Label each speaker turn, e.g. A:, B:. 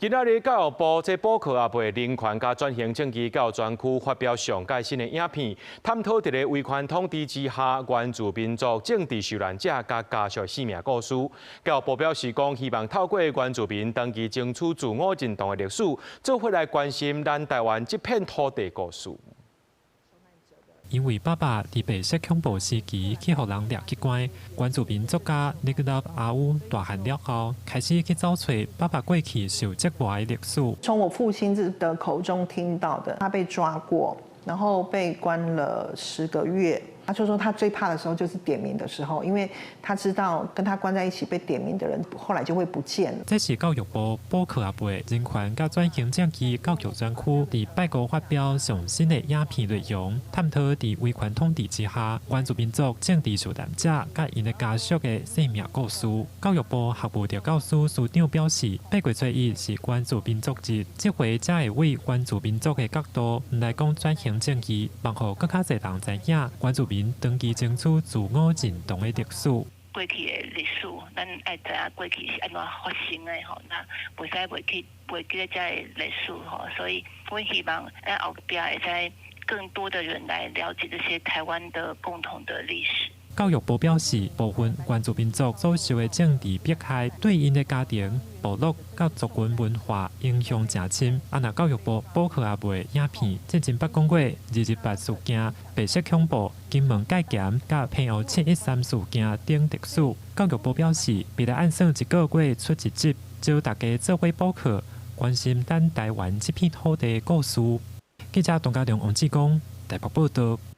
A: 今仔日教育部在補課也為人權甲轉型正義教育專區發表上屆新的影片，探討在威權統治之下，原住民族政治受難者甲家屬生命故事。教育部表示講，希望透過原住民長期爭取自我認同的歷史，做伙來關心咱台灣這片土地故事。
B: 因為爸爸在白色恐怖時期去互人掠去關，原住民作家尼格納阿烏大漢了後，開始去找找爸爸過去受折磨的歷史。
C: 從我父親的口中聽到的，他被抓過，然後被關了10個月。他就說他最怕的時候就是點名的時候，因為他知道跟他關在一起被點名的人後來就會不見了。
B: 這是教育部補課也為人權甲轉型正義教育專區在拜五發表上新的影片內容，探討在威權統治之下，原住民族政治受難者甲因的家屬的生命故事。教育部學務調教師司長表示，8月初1是原住民族日，這回才會為原住民族的角度來講轉型正義，望予更加儕人知影原住民長期爭取自我認同的歷史。
D: 過去的歷史，咱愛知影過去是安怎發生的吼，那袂使袂記這個歷史吼，所以我希望後邊會使更多的人來了解這些台灣的共同的歷史。
B: 教育部表示，部分原住民族所受的政治迫害，對因的家庭、部落甲族群文化影響真深。若教育部補課也為影片，進前捌講過228事件、白色恐怖、金門戒嚴甲澎湖713事件等歷史。教育部表示，未來按算1個月出一集，招大家做伙補課，關心咱台灣這片土地的故事。記者董家良、王志剛台北報道。